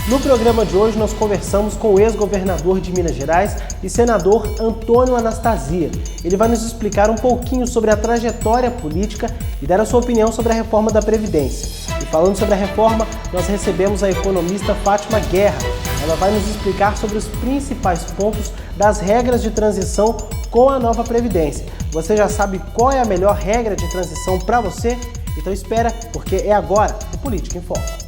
No programa de hoje nós conversamos com o ex-governador de Minas Gerais e senador Antônio Anastasia. Ele vai nos explicar um pouquinho sobre a trajetória política e dar a sua opinião sobre a reforma da Previdência. E falando sobre a reforma, nós recebemos a economista Fátima Guerra. Ela vai nos explicar sobre os principais pontos das regras de transição com a nova Previdência. Você já sabe qual é a melhor regra de transição para você? Então espera, porque é agora o Política em Foco.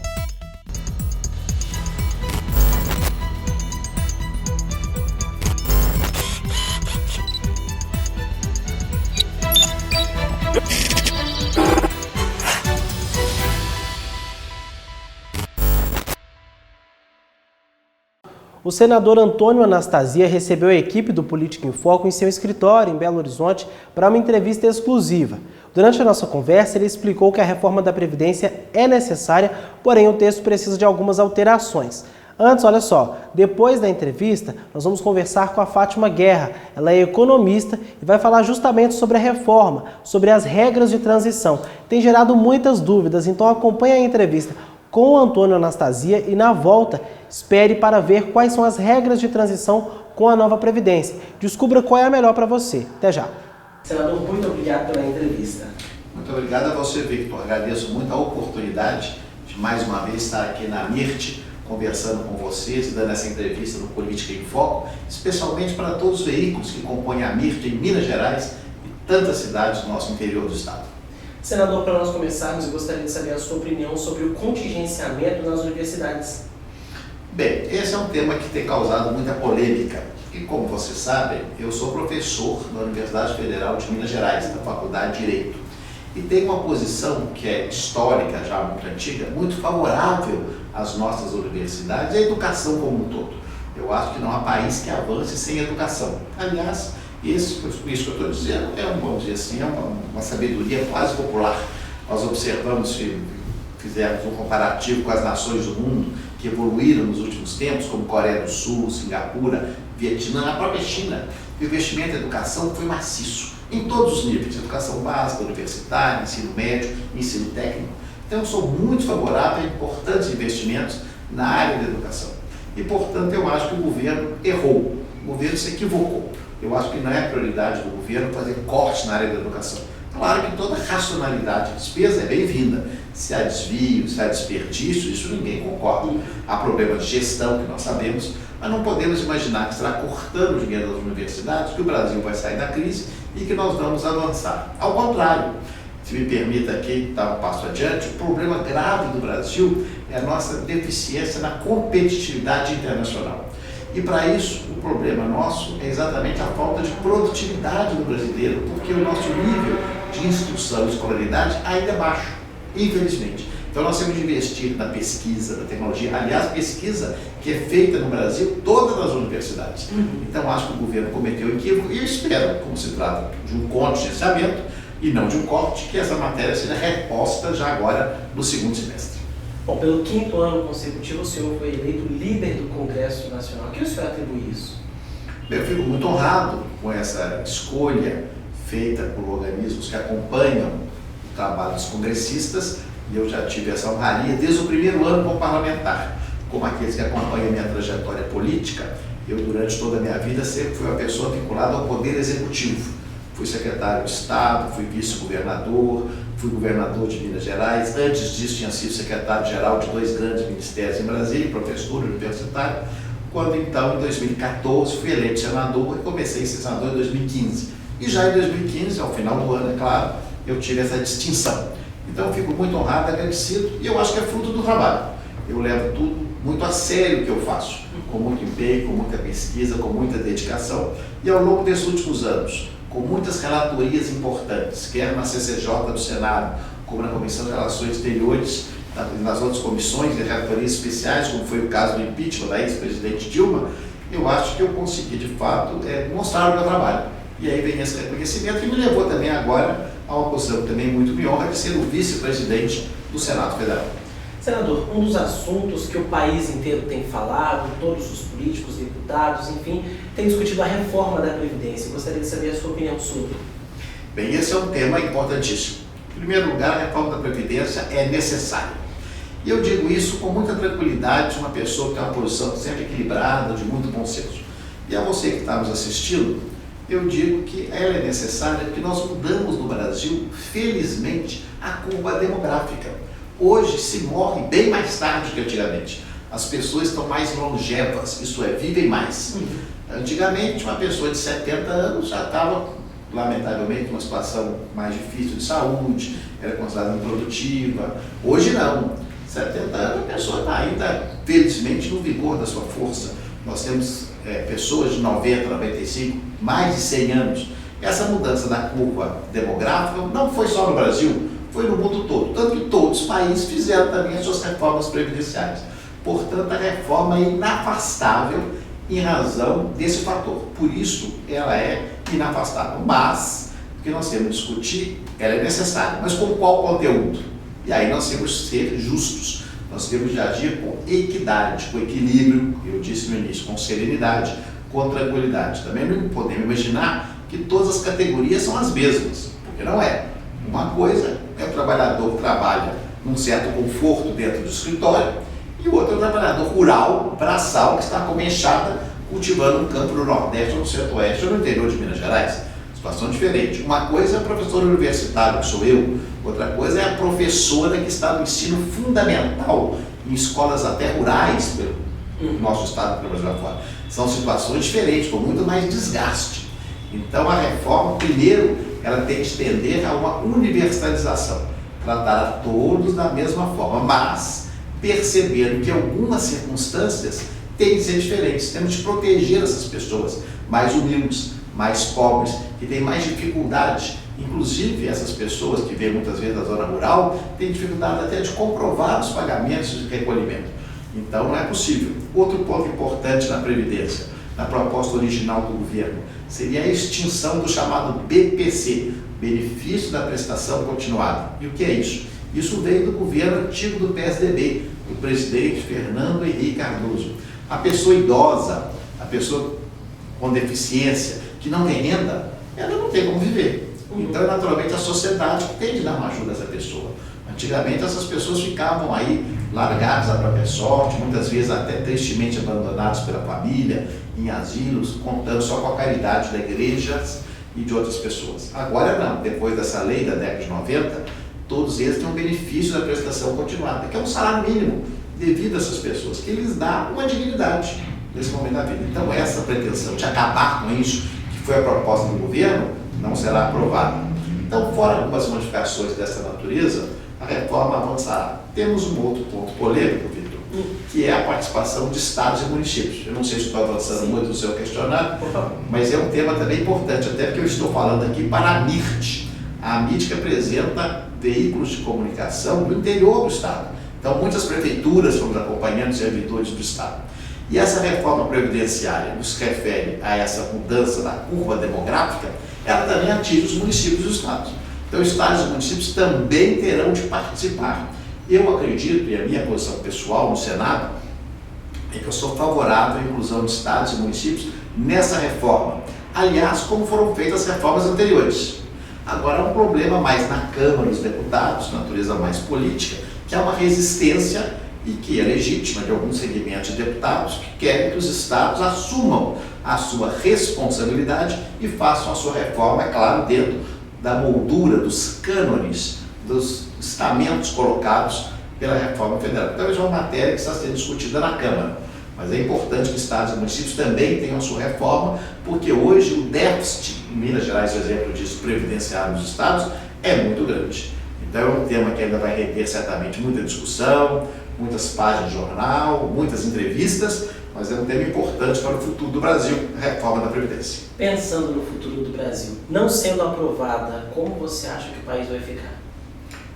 O senador Antônio Anastasia recebeu a equipe do Política em Foco em seu escritório em Belo Horizonte para uma entrevista exclusiva. Durante a nossa conversa, ele explicou que a reforma da Previdência é necessária, porém o texto precisa de algumas alterações. Antes, olha só, depois da entrevista, nós vamos conversar com a Fátima Guerra. Ela é economista e vai falar justamente sobre a reforma, sobre as regras de transição. Tem gerado muitas dúvidas, então acompanhe a entrevista com o Antônio Anastasia e, na volta, espere para ver quais são as regras de transição com a nova Previdência. Descubra qual é a melhor para você. Até já. Senador, muito obrigado pela entrevista. Muito obrigado a você, Victor. Agradeço muito a oportunidade de, mais uma vez, estar aqui na MIRT, conversando com vocês e dando essa entrevista no Política em Foco, especialmente para todos os veículos que compõem a MIRT em Minas Gerais e tantas cidades do nosso interior do estado. Senador, para nós começarmos, eu gostaria de saber a sua opinião sobre o contingenciamento nas universidades. Bem, esse é um tema que tem causado muita polêmica. E como você sabe, eu sou professor na Universidade Federal de Minas Gerais, da Faculdade de Direito. E tenho uma posição que é histórica, já muito antiga, muito favorável às nossas universidades e à educação como um todo. Eu acho que não há país que avance sem educação. Aliás, isso que eu estou dizendo vamos dizer assim, é uma sabedoria quase popular. Nós observamos, se fizermos um comparativo com as nações do mundo que evoluíram nos últimos tempos, como Coreia do Sul, Singapura, Vietnã, a própria China, o investimento em educação foi maciço, em todos os níveis, educação básica, universitária, ensino médio, ensino técnico. Então eu sou muito favorável a importantes investimentos na área da educação. E, portanto, eu acho que o governo errou, o governo se equivocou. Eu acho que não é prioridade do governo fazer cortes na área da educação. Claro que toda racionalidade de despesa é bem-vinda. Se há desvio, se há desperdício, isso ninguém concorda. Há problemas de gestão, que nós sabemos, mas não podemos imaginar que será cortando o dinheiro das universidades que o Brasil vai sair da crise e que nós vamos avançar. Ao contrário, se me permita aqui dar um passo adiante, o problema grave do Brasil é a nossa deficiência na competitividade internacional. E para isso, o problema nosso é exatamente a falta de produtividade do brasileiro, porque o nosso nível de instrução e escolaridade ainda é baixo, infelizmente. Então nós temos de investir na pesquisa, na tecnologia, aliás, pesquisa que é feita no Brasil, todas as universidades. Então acho que o governo cometeu equívoco e eu espero, como se trata de um contingenciamento e não de um corte, que essa matéria seja reposta já agora no segundo semestre. Bom, pelo 5º ano consecutivo, o senhor foi eleito líder do Congresso Nacional. A que o senhor atribui isso? Eu fico muito honrado com essa escolha feita por organismos que acompanham o trabalho dos congressistas, e eu já tive essa honraria desde o primeiro ano como parlamentar. Como aqueles que acompanham a minha trajetória política, eu durante toda a minha vida sempre fui uma pessoa vinculada ao Poder Executivo. Fui secretário de Estado, fui vice-governador, fui governador de Minas Gerais. Antes disso, tinha sido secretário-geral de 2 grandes ministérios em Brasília, professor universitário. Quando, então, em 2014, fui eleito senador e comecei a ser senador em 2015. E já em 2015, ao final do ano, é claro, eu tive essa distinção. Então, eu fico muito honrado, agradecido, e eu acho que é fruto do trabalho. Eu levo tudo muito a sério o que eu faço, com muito empenho, com muita pesquisa, com muita dedicação. E ao longo desses últimos anos, com muitas relatorias importantes, quer na CCJ do Senado, como na Comissão de Relações Exteriores, nas outras comissões e relatorias especiais, como foi o caso do impeachment da ex-presidente Dilma, eu acho que eu consegui, de fato, mostrar o meu trabalho. E aí vem esse reconhecimento que me levou também agora a uma posição que também muito me honra de ser o vice-presidente do Senado Federal. Senador, um dos assuntos que o país inteiro tem falado, todos os políticos, deputados, enfim, tem discutido a reforma da Previdência. Eu gostaria de saber a sua opinião sobre. Bem, esse é um tema importantíssimo. Em primeiro lugar, a reforma da Previdência é necessária. E eu digo isso com muita tranquilidade, uma pessoa que tem uma posição sempre equilibrada, de muito bom senso. E a você que está nos assistindo, eu digo que ela é necessária porque nós mudamos no Brasil, felizmente, a curva demográfica. Hoje se morre bem mais tarde que antigamente. As pessoas estão mais longevas, isso é, vivem mais. Antigamente, uma pessoa de 70 anos já estava, lamentavelmente, numa situação mais difícil de saúde, era considerada improdutiva. Hoje não. 70 anos, a pessoa está ainda, felizmente, no vigor da sua força. Nós temos pessoas de 90, 95, mais de 100 anos. Essa mudança da curva demográfica não foi só no Brasil, foi no mundo todo. Tanto que todos os países fizeram também as suas reformas previdenciárias. Portanto, a reforma é inafastável em razão desse fator. Por isso, ela é inafastável. Mas, o que nós temos que discutir, ela é necessária. Mas com qual conteúdo? E aí nós temos que ser justos. Nós temos de agir com equidade, com equilíbrio, eu disse no início, com serenidade, com tranquilidade. Também não podemos imaginar que todas as categorias são as mesmas, porque não é. Uma coisa é o trabalhador que trabalha num certo conforto dentro do escritório, e o outro é o trabalhador rural, braçal, que está com uma enxada cultivando um campo no Nordeste, ou no Centro-Oeste, ou no interior de Minas Gerais. Situação diferente. Uma coisa é o professor universitário, que sou eu, outra coisa é a professora que está no ensino fundamental, em escolas até rurais, pelo nosso estado, pelo Brasil afora. São situações diferentes, com muito mais desgaste. Então a reforma, primeiro, ela tem que tender a uma universalização, tratar a todos da mesma forma, mas percebendo que algumas circunstâncias têm que ser diferentes. Temos que proteger essas pessoas mais humildes, mais pobres, que têm mais dificuldade. Inclusive, essas pessoas que vêm muitas vezes da zona rural têm dificuldade até de comprovar os pagamentos de recolhimento. Então, não é possível. Outro ponto importante na Previdência, na proposta original do governo, seria a extinção do chamado BPC, Benefício da Prestação Continuada. E o que é isso? Isso veio do governo antigo do PSDB, do presidente Fernando Henrique Cardoso. A pessoa idosa, a pessoa com deficiência, que não tem renda, ela não tem como viver. Então, naturalmente, a sociedade tem de dar uma ajuda a essa pessoa. Antigamente, essas pessoas ficavam aí largadas à própria sorte, muitas vezes até tristemente abandonadas pela família, em asilos, contando só com a caridade da igreja e de outras pessoas. Agora não, depois dessa lei da década de 90, todos eles têm um benefício da prestação continuada, que é um salário mínimo devido a essas pessoas, que lhes dá uma dignidade nesse momento da vida. Então, essa pretensão de acabar com isso, que foi a proposta do governo, não será aprovada. Então, fora algumas modificações dessa natureza, a reforma avançará. Temos um outro ponto polêmico, Vitor, que é a participação de estados e municípios. Eu não sei se estou avançando muito no seu questionário, mas é um tema também importante, até porque eu estou falando aqui para a MIRT. A MIRT que apresenta veículos de comunicação no interior do estado. Então, muitas prefeituras estão acompanhando os servidores do estado. E essa reforma previdenciária nos refere a essa mudança da curva demográfica, ela também atinge os municípios e os estados. Então, estados e municípios também terão de participar. Eu acredito, e a minha posição pessoal no Senado, é que eu sou favorável à inclusão de estados e municípios nessa reforma. Aliás, como foram feitas as reformas anteriores. Agora, há um problema mais na Câmara dos Deputados, natureza mais política, que há uma resistência, e que é legítima, de alguns segmentos de deputados que querem que os estados assumam a sua responsabilidade e façam a sua reforma, é claro, dentro da moldura dos cânones, dos estamentos colocados pela reforma federal. Então, isso é uma matéria que está sendo discutida na Câmara. Mas é importante que estados e municípios também tenham a sua reforma, porque hoje o déficit, em Minas Gerais, o exemplo disso, previdenciário nos estados, é muito grande. Então, é um tema que ainda vai render certamente muita discussão, muitas páginas de jornal, muitas entrevistas, mas é um tema importante para o futuro do Brasil, a reforma da Previdência. Pensando no futuro do Brasil, não sendo aprovada, como você acha que o país vai ficar?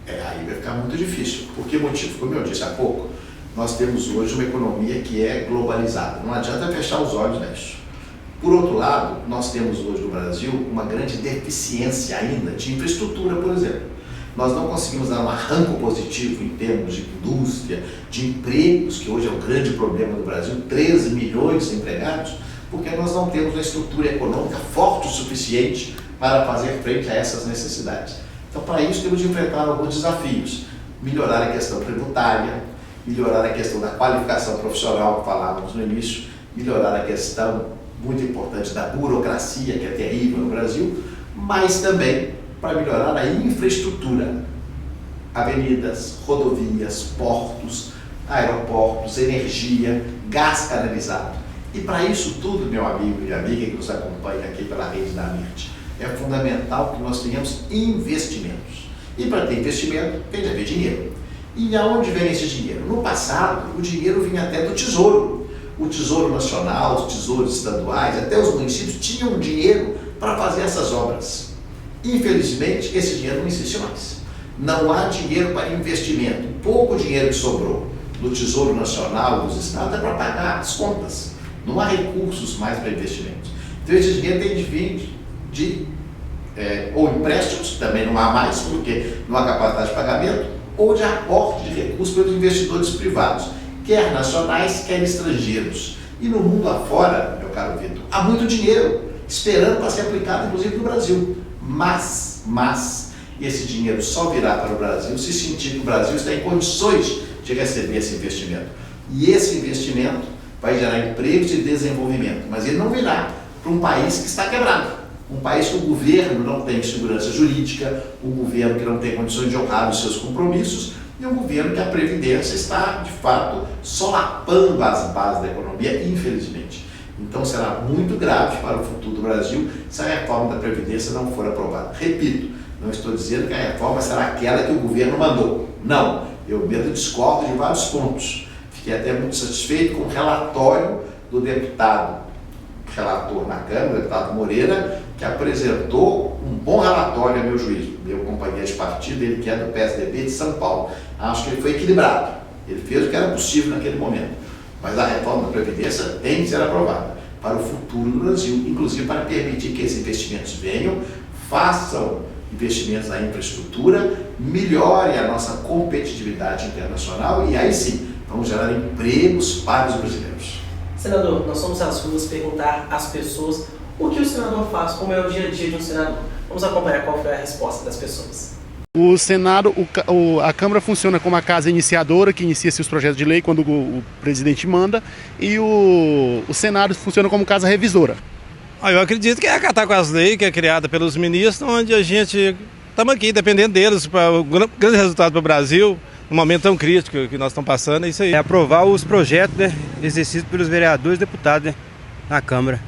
Aí vai ficar muito difícil. Por que motivo? Como eu disse há pouco, nós temos hoje uma economia que é globalizada. Não adianta fechar os olhos nisso. Por outro lado, nós temos hoje no Brasil uma grande deficiência ainda de infraestrutura, por exemplo. Nós não conseguimos dar um arranco positivo em termos de indústria, de empregos, que hoje é um grande problema do Brasil, 13 milhões de empregados, porque nós não temos uma estrutura econômica forte o suficiente para fazer frente a essas necessidades. Então, para isso, temos de enfrentar alguns desafios. Melhorar a questão tributária, melhorar a questão da qualificação profissional que falávamos no início, melhorar a questão muito importante da burocracia, que é terrível no Brasil, mas também para melhorar a infraestrutura, avenidas, rodovias, portos, aeroportos, energia, gás canalizado. E para isso tudo, meu amigo e amiga que nos acompanha aqui pela rede da AMIRT, é fundamental que nós tenhamos investimentos. E para ter investimento, tem de haver dinheiro. E aonde vem esse dinheiro? No passado, o dinheiro vinha até do Tesouro. O Tesouro Nacional, os tesouros estaduais, até os municípios tinham dinheiro para fazer essas obras. Infelizmente, esse dinheiro não existe mais. Não há dinheiro para investimento. Pouco dinheiro que sobrou do Tesouro Nacional, dos estados, é para pagar as contas. Não há recursos mais para investimentos. Então, esse dinheiro tem de vir ou empréstimos, também não há mais, porque não há capacidade de pagamento, ou de aporte de recursos pelos investidores privados, quer nacionais, quer estrangeiros. E no mundo afora, meu caro Vitor, há muito dinheiro esperando para ser aplicado, inclusive no Brasil. Mas, esse dinheiro só virá para o Brasil se sentir que o Brasil está em condições de receber esse investimento. E esse investimento vai gerar empregos e desenvolvimento, mas ele não virá para um país que está quebrado. Um país que o governo não tem segurança jurídica, um governo que não tem condições de honrar os seus compromissos e um governo que a Previdência está, de fato, solapando as bases da economia, infelizmente. Então será muito grave para o futuro do Brasil se a reforma da Previdência não for aprovada. Repito, não estou dizendo que a reforma será aquela que o governo mandou. Não, eu mesmo discordo de vários pontos. Fiquei até muito satisfeito com o relatório do deputado relator na Câmara, o deputado Moreira, que apresentou um bom relatório a meu juízo, meu companheiro de partido, ele que é do PSDB de São Paulo. Acho que ele foi equilibrado, ele fez o que era possível naquele momento, mas a reforma da Previdência tem que ser aprovada para o futuro do Brasil, inclusive para permitir que esses investimentos venham, façam investimentos na infraestrutura, melhore a nossa competitividade internacional e aí sim, vamos gerar empregos para os brasileiros. Senador, nós fomos às ruas perguntar às pessoas o que o senador faz, como é o dia a dia de um senador. Vamos acompanhar qual foi a resposta das pessoas. O Senado, a Câmara funciona como a casa iniciadora, que inicia seus projetos de lei quando o presidente manda, e o Senado funciona como casa revisora. Eu acredito que é acatar com as leis que é criada pelos ministros, onde a gente estamos aqui dependendo deles para o grande resultado para o Brasil. No momento tão crítico que nós estamos passando, é isso aí. É aprovar os projetos, né, exercidos pelos vereadores e deputados, né, na Câmara.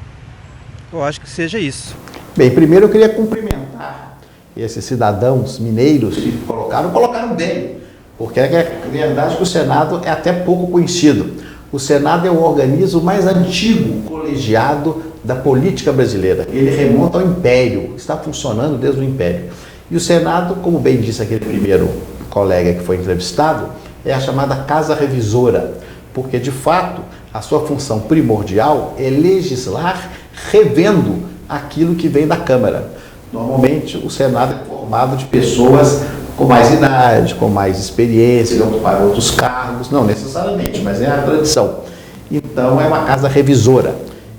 Eu acho que seja isso. Bem, primeiro eu queria cumprimentar esses cidadãos mineiros que colocaram bem, porque é verdade que o Senado é até pouco conhecido. O Senado é o organismo mais antigo colegiado da política brasileira. Ele remonta ao Império, está funcionando desde o Império. E o Senado, como bem disse aquele primeiro colega que foi entrevistado, é a chamada casa revisora, porque de fato a sua função primordial é legislar revendo aquilo que vem da Câmara. Normalmente o Senado é formado de pessoas com mais idade, com mais experiência, que ocuparam outros cargos, não necessariamente, mas é a tradição. Então é uma casa revisora.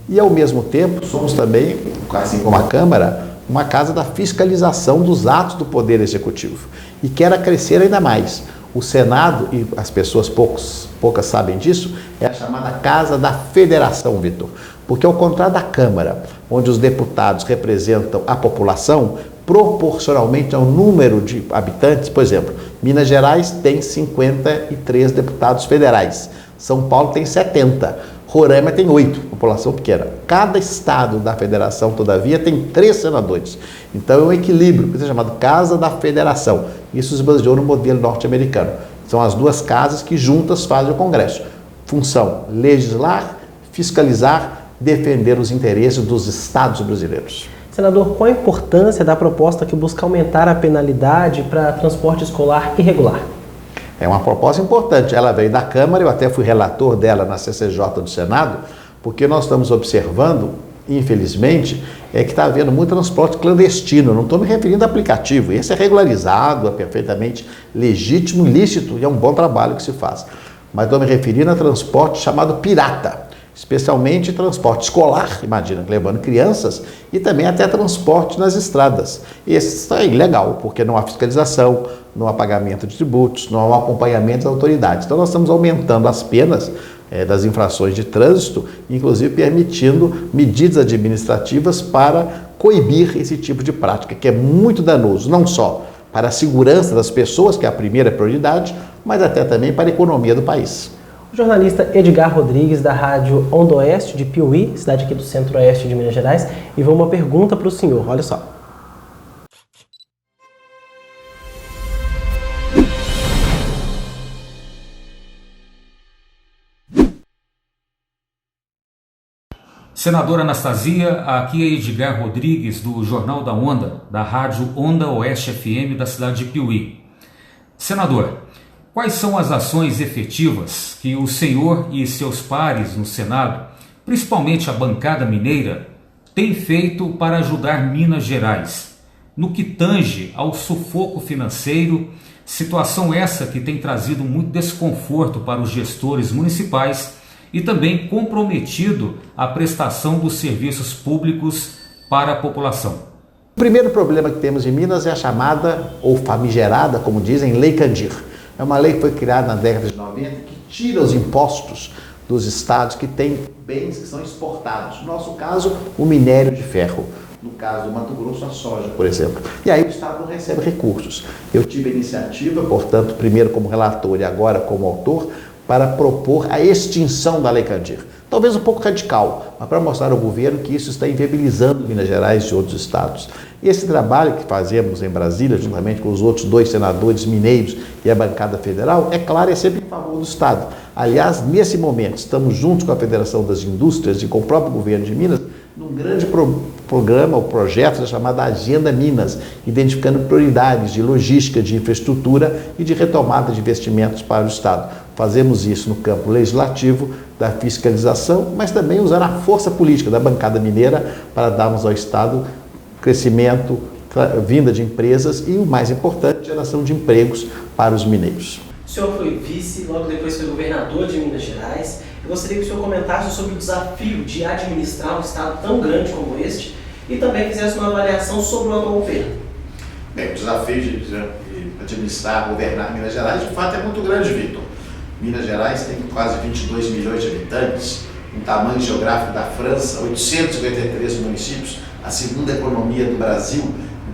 E ao mesmo tempo somos também, assim como a Câmara, uma casa da fiscalização dos atos do Poder Executivo. E quer crescer ainda mais. O Senado, e as pessoas poucas sabem disso, é a chamada Casa da Federação, Vitor. Porque ao contrário da Câmara, onde os deputados representam a população, proporcionalmente ao número de habitantes, por exemplo, Minas Gerais tem 53 deputados federais, São Paulo tem 70, Roraima tem 8, população pequena. Cada estado da federação, todavia, tem 3 senadores. Então é um equilíbrio, que é chamado Casa da Federação. Isso se baseou no modelo norte-americano. São as duas casas que juntas fazem o Congresso. Função: legislar, fiscalizar, defender os interesses dos estados brasileiros. Senador, qual a importância da proposta que busca aumentar a penalidade para transporte escolar irregular? É uma proposta importante, ela veio da Câmara, eu até fui relator dela na CCJ do Senado, porque nós estamos observando, infelizmente, que está havendo muito transporte clandestino, não estou me referindo a aplicativo, esse é regularizado, é perfeitamente legítimo, lícito e é um bom trabalho que se faz. Mas estou me referindo a transporte chamado pirata. especialmente transporte escolar, imagina, levando crianças, e também até transporte nas estradas. Esse é ilegal, porque não há fiscalização, não há pagamento de tributos, não há acompanhamento das autoridades. Então nós estamos aumentando as penas das infrações de trânsito, inclusive permitindo medidas administrativas para coibir esse tipo de prática, que é muito danoso, não só para a segurança das pessoas, que é a primeira prioridade, mas até também para a economia do país. O jornalista Edgar Rodrigues, da Rádio Onda Oeste de Piuí, cidade aqui do centro-oeste de Minas Gerais, e uma pergunta para o senhor, olha só. Senadora Anastasia, aqui é Edgar Rodrigues, do Jornal da Onda, da Rádio Onda Oeste FM da cidade de Piuí. Senadora, quais são as ações efetivas que o senhor e seus pares no Senado, principalmente a bancada mineira, têm feito para ajudar Minas Gerais, no que tange ao sufoco financeiro, situação essa que tem trazido muito desconforto para os gestores municipais e também comprometido a prestação dos serviços públicos para a população? O primeiro problema que temos em Minas é a chamada, ou famigerada, como dizem, Lei Candir. É uma lei que foi criada na década de 90 que tira os impostos dos estados que têm bens que são exportados. No nosso caso, o minério de ferro. No caso do Mato Grosso, a soja, por exemplo. E aí o estado não recebe recursos. Eu tive a iniciativa, portanto, primeiro como relator e agora como autor, para propor a extinção da Lei Candir. Talvez um pouco radical, mas para mostrar ao governo que isso está inviabilizando Minas Gerais e outros estados. E esse trabalho que fazemos em Brasília, juntamente com os outros 2 senadores mineiros e a bancada federal, é claro, é sempre em favor do estado. Aliás, nesse momento, estamos juntos com a Federação das Indústrias e com o próprio governo de Minas, num grande programa, ou projeto chamado Agenda Minas, identificando prioridades de logística, de infraestrutura e de retomada de investimentos para o estado. Fazemos isso no campo legislativo, da fiscalização, mas também usando a força política da bancada mineira para darmos ao estado crescimento, vinda de empresas e, o mais importante, geração de empregos para os mineiros. O senhor foi vice, logo depois foi governador de Minas Gerais. Eu gostaria que o senhor comentasse sobre o desafio de administrar um estado tão grande como este e também fizesse uma avaliação sobre o atual governo. Bem, o desafio de administrar, governar Minas Gerais, de fato, é muito grande, Vitor. Minas Gerais tem quase 22 milhões de habitantes, um tamanho geográfico da França, 853 municípios, a segunda economia do Brasil.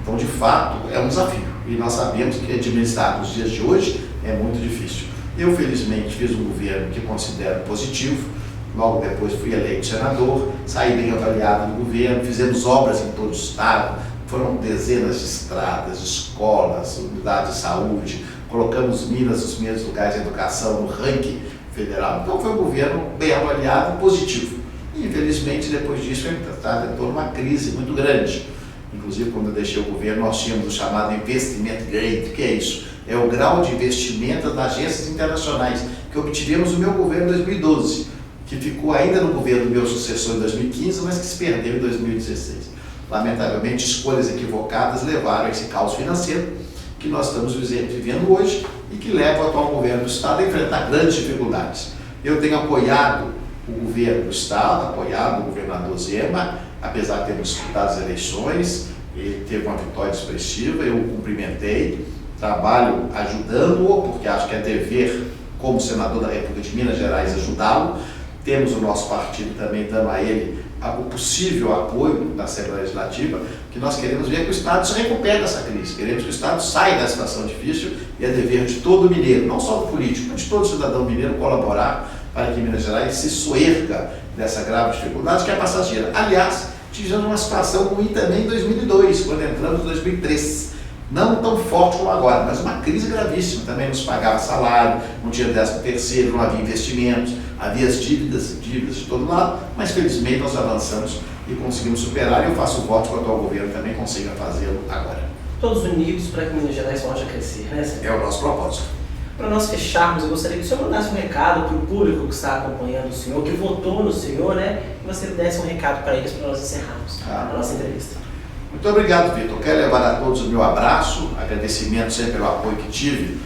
Então, de fato, é um desafio. E nós sabemos que administrar nos dias de hoje é muito difícil. Eu, felizmente, fiz um governo que considero positivo. Logo depois fui eleito senador, saí bem avaliado no governo, fizemos obras em todo o estado, foram dezenas de estradas, escolas, unidades de saúde, colocamos Minas nos primeiros lugares de educação no ranking federal. Então foi um governo bem avaliado, positivo. E infelizmente depois disso entrou numa crise muito grande. Inclusive quando eu deixei o governo nós tínhamos o chamado Investment Grade. O que é isso? É o grau de investimento das agências internacionais que obtivemos no meu governo em 2012, que ficou ainda no governo do meu sucessor em 2015, mas que se perdeu em 2016. Lamentavelmente, escolhas equivocadas levaram a esse caos financeiro que nós estamos vivendo hoje e que leva o atual governo do estado a enfrentar grandes dificuldades. Eu tenho apoiado o governo do estado, apoiado o governador Zema, apesar de termos disputado as eleições, ele teve uma vitória expressiva, eu o cumprimentei, trabalho ajudando-o, porque acho que é dever, como senador da República de Minas Gerais, ajudá-lo. Temos o nosso partido também dando a ele o possível apoio da Assembleia Legislativa, que nós queremos ver que o Estado se recupere dessa crise, queremos que o Estado saia da situação difícil e é dever de todo mineiro, não só do político, mas de todo cidadão mineiro colaborar para que Minas Gerais se soerga dessa grave dificuldade que é passageira. Aliás, tivemos uma situação ruim também em 2002, quando entramos em 2003. Não tão forte como agora, mas uma crise gravíssima. Também não se pagava salário, não tinha 13º, não havia investimentos, havia as dívidas de todo lado, mas felizmente nós avançamos e conseguimos superar, e eu faço voto que o atual governo também consiga fazê-lo agora. Todos unidos para que Minas Gerais possa crescer, né, senhor? É o nosso propósito. Para nós fecharmos, eu gostaria que o senhor mandasse um recado para o público que está acompanhando o senhor, que votou no senhor, né? Que você desse um recado para eles para nós encerrarmos a nossa entrevista. Muito obrigado, Vitor. Quero levar a todos o meu abraço, agradecimento sempre pelo apoio que tive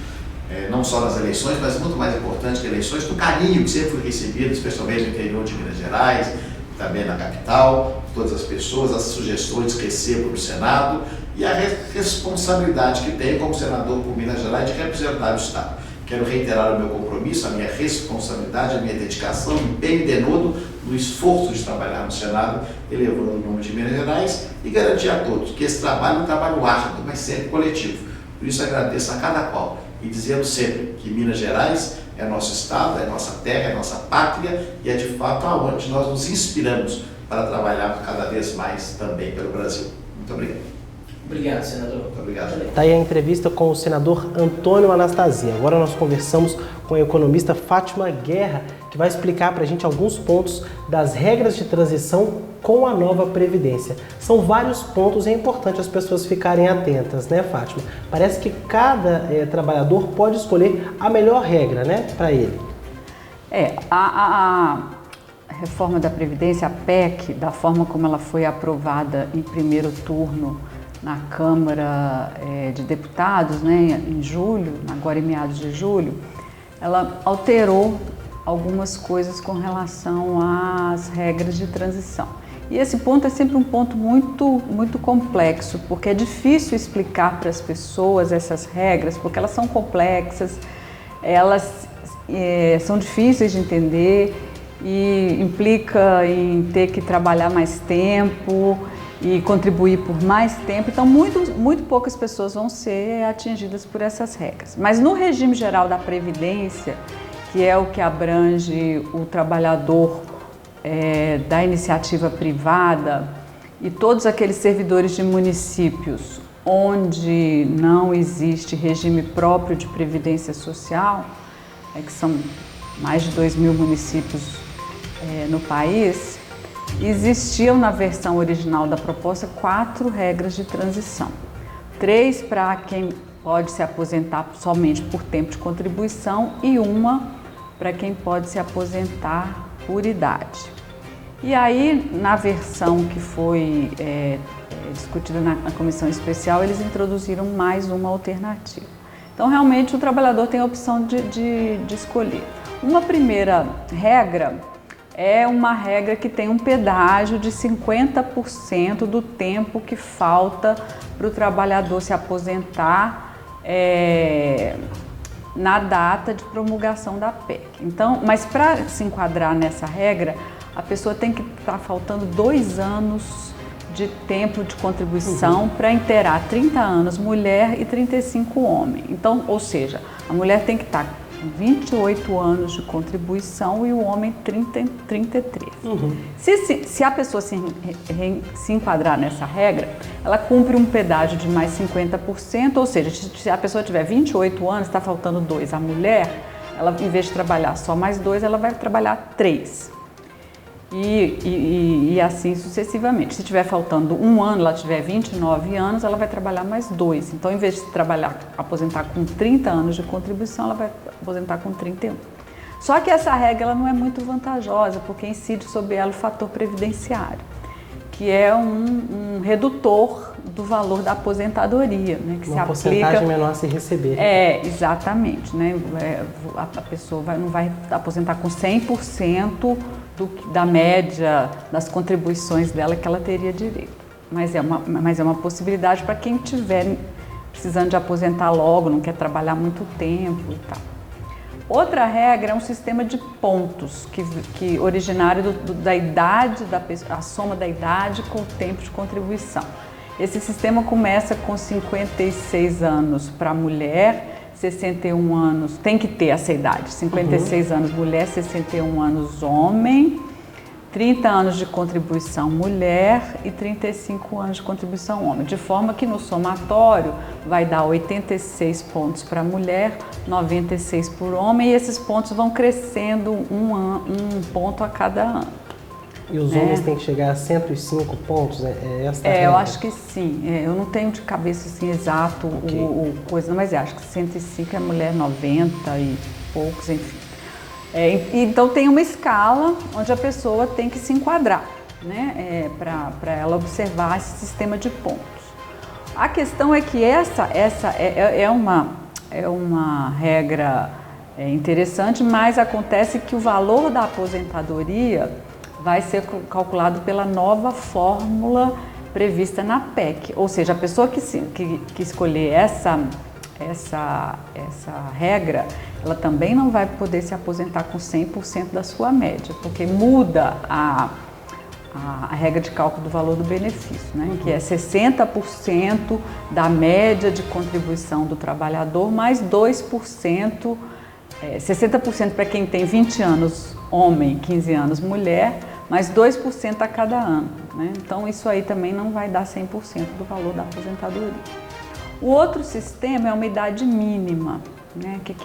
não só nas eleições, mas muito mais importante que eleições, do carinho que sempre foi recebido, especialmente no interior de Minas Gerais, também na capital, todas as pessoas, as sugestões que recebo no Senado e a responsabilidade que tenho como senador por Minas Gerais de representar o Estado. Quero reiterar o meu compromisso, a minha responsabilidade, a minha dedicação, empenho e denodo no esforço de trabalhar no Senado, elevando o nome de Minas Gerais e garantir a todos que esse trabalho é um trabalho árduo, mas sempre coletivo. Por isso agradeço a cada qual e dizendo sempre que Minas Gerais é nosso Estado, é nossa terra, é nossa pátria e é de fato aonde nós nos inspiramos para trabalhar cada vez mais também pelo Brasil. Muito obrigado. Obrigado, senador. Muito obrigado. Está aí a entrevista com o senador Antônio Anastasia. Agora nós conversamos com a economista Fátima Guerra, que vai explicar para a gente alguns pontos das regras de transição com a nova Previdência. São vários pontos e é importante as pessoas ficarem atentas, né, Fátima? Parece que cada trabalhador pode escolher a melhor regra, né, para ele. A reforma da Previdência, a PEC, da forma como ela foi aprovada em primeiro turno na Câmara de Deputados, né, em julho, agora em meados de julho, ela alterou algumas coisas com relação às regras de transição. E esse ponto é sempre um ponto muito complexo, porque é difícil explicar para as pessoas essas regras, porque elas são complexas, elas são difíceis de entender e implica em ter que trabalhar mais tempo e contribuir por mais tempo. Então, muito poucas pessoas vão ser atingidas por essas regras. Mas no regime geral da Previdência, que é o que abrange o trabalhador da iniciativa privada e todos aqueles servidores de municípios onde não existe regime próprio de previdência social, que são mais de 2.000 municípios no país, existiam na versão original da proposta 4 regras de transição. 3 para quem pode se aposentar somente por tempo de contribuição e 1 para quem pode se aposentar por idade. E aí, na versão que foi discutida na comissão especial, eles introduziram mais uma alternativa. Então, realmente, o trabalhador tem a opção de escolher. Uma primeira regra é uma regra que tem um pedágio de 50% do tempo que falta para o trabalhador se aposentar na data de promulgação da PEC. Então, mas para se enquadrar nessa regra, a pessoa tem que estar faltando 2 anos de tempo de contribuição para inteirar 30 anos mulher e 35 homem. Então, ou seja, a mulher tem que estar com 28 anos de contribuição e o homem 33. Uhum. Se a pessoa se enquadrar nessa regra, ela cumpre um pedágio de mais 50%, ou seja, se a pessoa tiver 28 anos, está faltando 2, a mulher, ela, em vez de trabalhar só mais 2, ela vai trabalhar 3. E assim sucessivamente. Se tiver faltando 1 ano, ela tiver 29 anos, ela vai trabalhar mais 2. Então, em vez de aposentar com 30 anos de contribuição, ela vai aposentar com 31. Só que essa regra ela não é muito vantajosa, porque incide sobre ela o fator previdenciário, que é um redutor do valor da aposentadoria, né, que se aplica... Uma porcentagem menor a se receber. Exatamente. Né? A pessoa não vai aposentar com 100% da média das contribuições dela que ela teria direito. Mas é uma possibilidade para quem estiver precisando de aposentar logo, não quer trabalhar muito tempo e tal. Outra regra é um sistema de pontos, que originário da idade da pessoa, a soma da idade com o tempo de contribuição. Esse sistema começa com 56 anos para a mulher, 61 anos, tem que ter essa idade, 56 anos mulher, 61 anos homem, 30 anos de contribuição mulher e 35 anos de contribuição homem, de forma que no somatório vai dar 86 pontos para mulher, 96 por homem, e esses pontos vão crescendo um ponto a cada ano. E os homens têm que chegar a 105 pontos? Eu acho que sim. Eu não tenho de cabeça assim exato o coisa, mas acho que 105 é mulher, 90 e poucos, enfim. Então tem uma escala onde a pessoa tem que se enquadrar, né, para ela observar esse sistema de pontos. A questão é que essa é uma regra interessante, mas acontece que o valor da aposentadoria vai ser calculado pela nova fórmula prevista na PEC. Ou seja, a pessoa que escolher essa regra, ela também não vai poder se aposentar com 100% da sua média, porque muda a regra de cálculo do valor do benefício, né? Que é 60% da média de contribuição do trabalhador, mais 2%, 60% para quem tem 20 anos homem, 15 anos mulher, mais 2% a cada ano, né? Então isso aí também não vai dar 100% do valor da aposentadoria. O outro sistema é uma idade mínima, né? Que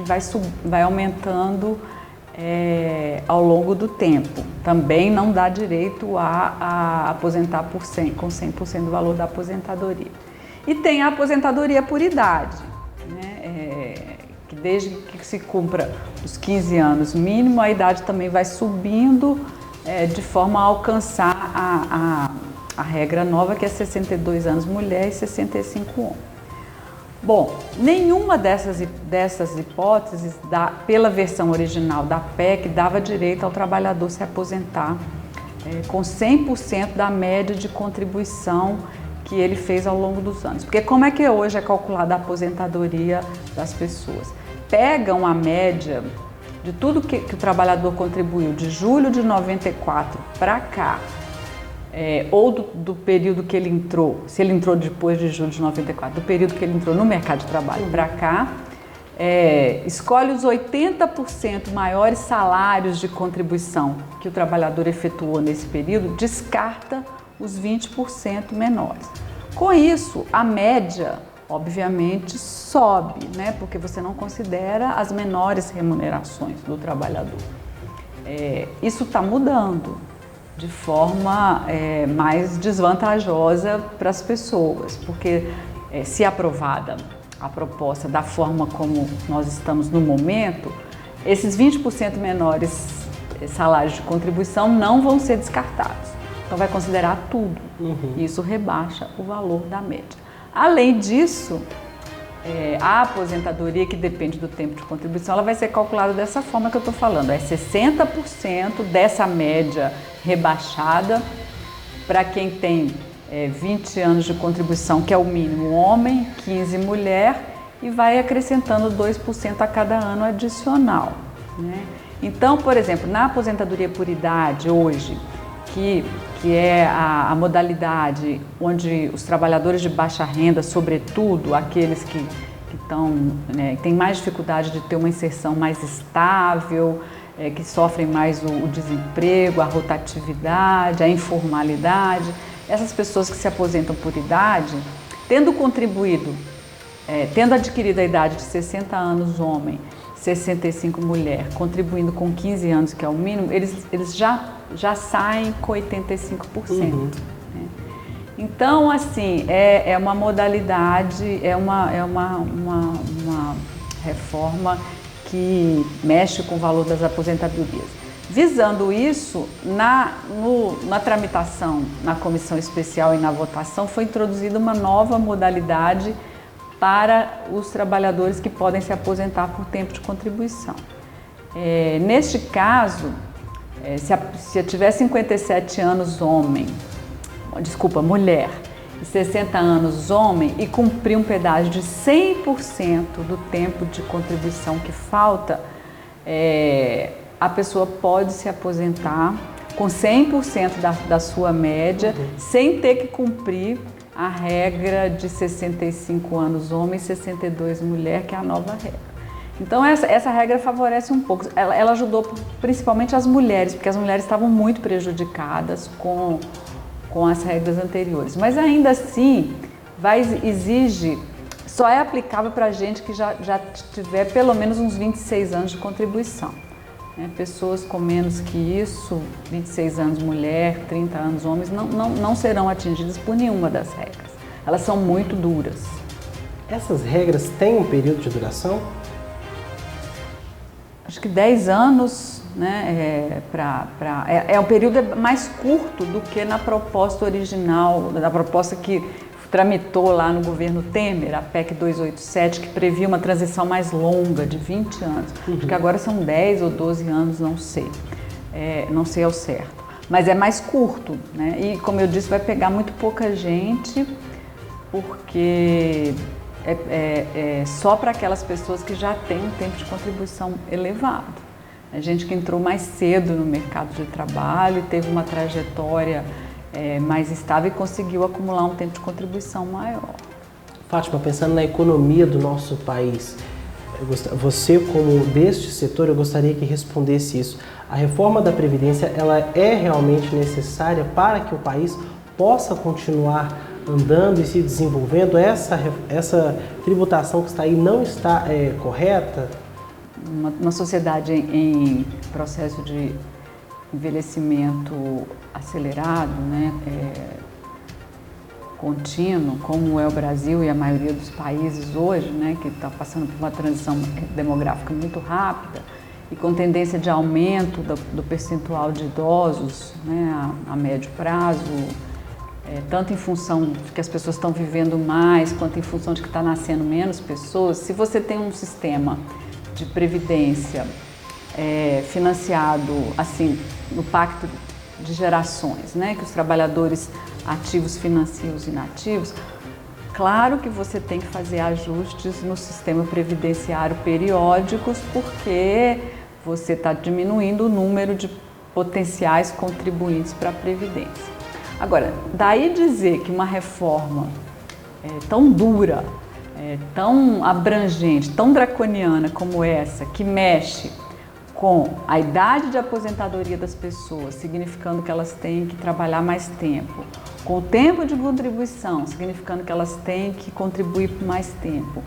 vai aumentando ao longo do tempo. Também não dá direito a aposentar com 100% do valor da aposentadoria. E tem a aposentadoria por idade, né? Que desde que se cumpra os 15 anos mínimo, a idade também vai subindo de forma a alcançar a regra nova, que é 62 anos mulher e 65 homem. Bom, nenhuma dessas hipóteses, pela versão original da PEC, dava direito ao trabalhador se aposentar com 100% da média de contribuição que ele fez ao longo dos anos. Porque como é que hoje é calculada a aposentadoria das pessoas? Pegam a média de tudo que o trabalhador contribuiu de julho de 94 para cá, ou do período que ele entrou, se ele entrou depois de julho de 94, do período que ele entrou no mercado de trabalho para cá, escolhe os 80% maiores salários de contribuição que o trabalhador efetuou nesse período, descarta os 20% menores. Com isso, a média, obviamente, sobe, né? Porque você não considera as menores remunerações do trabalhador. Isso está mudando de forma mais desvantajosa para as pessoas, porque se aprovada a proposta da forma como nós estamos no momento, esses 20% menores salários de contribuição não vão ser descartados. Então vai considerar tudo. E isso rebaixa o valor da média. Além disso, a aposentadoria, que depende do tempo de contribuição, ela vai ser calculada dessa forma que eu estou falando. 60% dessa média rebaixada para quem tem 20 anos de contribuição, que é o mínimo homem, 15 mulher, e vai acrescentando 2% a cada ano adicional, né? Então, por exemplo, na aposentadoria por idade hoje, que é a modalidade onde os trabalhadores de baixa renda, sobretudo aqueles que têm mais dificuldade de ter uma inserção mais estável, que sofrem mais o desemprego, a rotatividade, a informalidade, essas pessoas que se aposentam por idade, tendo adquirido a idade de 60 anos homem, 65 mulher, contribuindo com 15 anos, que é o mínimo, eles já saem com 85%. Né? Então, assim, é uma modalidade, é uma reforma que mexe com o valor das aposentadorias. Visando isso, na tramitação, na comissão especial e na votação, foi introduzida uma nova modalidade para os trabalhadores que podem se aposentar por tempo de contribuição. Neste caso, se tiver 57 anos mulher, e 60 anos homem, e cumprir um pedágio de 100% do tempo de contribuição que falta, a pessoa pode se aposentar com 100% da sua média, sem ter que cumprir a regra de 65 anos homem e 62 mulher, que é a nova regra. Então essa regra favorece um pouco, ela ajudou principalmente as mulheres, porque as mulheres estavam muito prejudicadas com as regras anteriores. Mas ainda assim, só é aplicável para gente que já tiver pelo menos uns 26 anos de contribuição. Pessoas com menos que isso, 26 anos mulher, 30 anos homens, não serão atingidas por nenhuma das regras. Elas são muito duras. Essas regras têm um período de duração? Acho que 10 anos, né, é um período mais curto do que na proposta original, na proposta que tramitou lá no governo Temer, a PEC 287, que previa uma transição mais longa, de 20 anos. Acho que agora são 10 ou 12 anos, não sei. Não sei ao certo. Mas é mais curto, né? E, como eu disse, vai pegar muito pouca gente, porque é só para aquelas pessoas que já têm um tempo de contribuição elevado. A gente que entrou mais cedo no mercado de trabalho, teve uma trajetória mais estável e conseguiu acumular um tempo de contribuição maior. Fátima, pensando na economia do nosso país, você como deste setor, eu gostaria que respondesse isso. A reforma da Previdência, ela é realmente necessária para que o país possa continuar andando e se desenvolvendo? Essa tributação que está aí não está correta? Uma sociedade em processo de envelhecimento acelerado, né, contínuo, como é o Brasil e a maioria dos países hoje, né, que está passando por uma transição demográfica muito rápida e com tendência de aumento do percentual de idosos, né, a médio prazo, tanto em função de que as pessoas estão vivendo mais, quanto em função de que está nascendo menos pessoas. Se você tem um sistema de previdência financiado assim no pacto de gerações, né, que os trabalhadores ativos financiam os inativos, claro que você tem que fazer ajustes no sistema previdenciário periódicos, porque você está diminuindo o número de potenciais contribuintes para a Previdência. Agora, daí dizer que uma reforma tão dura, tão abrangente, tão draconiana como essa, que mexe com a idade de aposentadoria das pessoas, significando que elas têm que trabalhar mais tempo, com o tempo de contribuição, significando que elas têm que contribuir por mais tempo,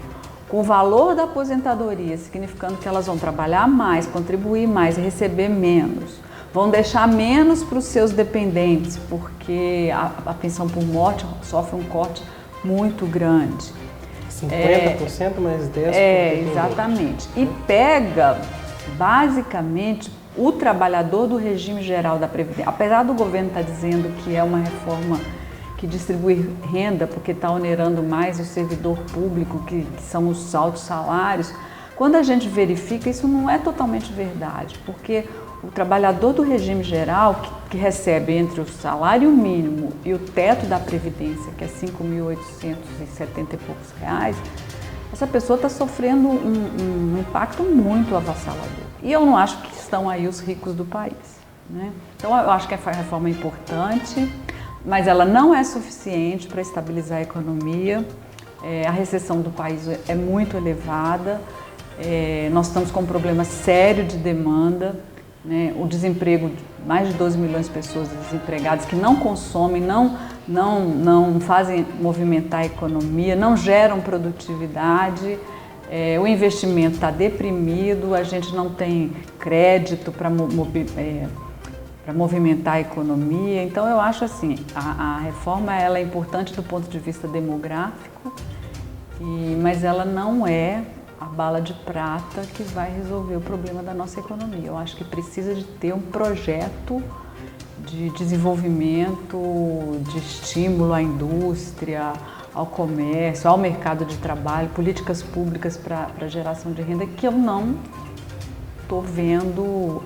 com o valor da aposentadoria, significando que elas vão trabalhar mais, contribuir mais e receber menos, vão deixar menos para os seus dependentes, porque a pensão por morte sofre um corte muito grande. 50% mais 10%. Exatamente. E pega, basicamente, o trabalhador do regime geral da Previdência. Apesar do governo estar dizendo que é uma reforma que distribui renda, porque está onerando mais o servidor público, que são os altos salários, quando a gente verifica, isso não é totalmente verdade, porque o trabalhador do regime geral, que recebe entre o salário mínimo e o teto da Previdência, que é R$ 5.870 e poucos reais, essa pessoa está sofrendo um impacto muito avassalador. E eu não acho que estão aí os ricos do país, né? Então, eu acho que a reforma é importante, mas ela não é suficiente para estabilizar a economia. A recessão do país é muito elevada, nós estamos com um problema sério de demanda, né? O desemprego, mais de 12 milhões de pessoas desempregadas que não consomem, não fazem movimentar a economia, não geram produtividade, o investimento está deprimido, a gente não tem crédito para movimentar a economia. Então eu acho assim, a reforma ela é importante do ponto de vista demográfico, mas ela não é a bala de prata que vai resolver o problema da nossa economia. Eu acho que precisa de ter um projeto de desenvolvimento, de estímulo à indústria, ao comércio, ao mercado de trabalho, políticas públicas para geração de renda, que eu não estou vendo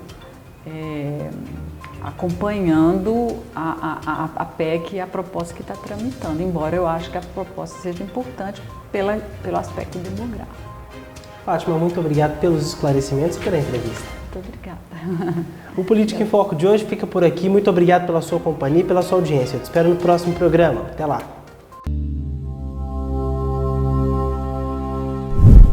acompanhando a PEC e a proposta que está tramitando, embora eu acho que a proposta seja importante pelo aspecto demográfico. Fátima, muito obrigado pelos esclarecimentos e pela entrevista. Muito obrigada. O Política em Foco de hoje fica por aqui. Muito obrigado pela sua companhia e pela sua audiência. Eu te espero no próximo programa. Até lá.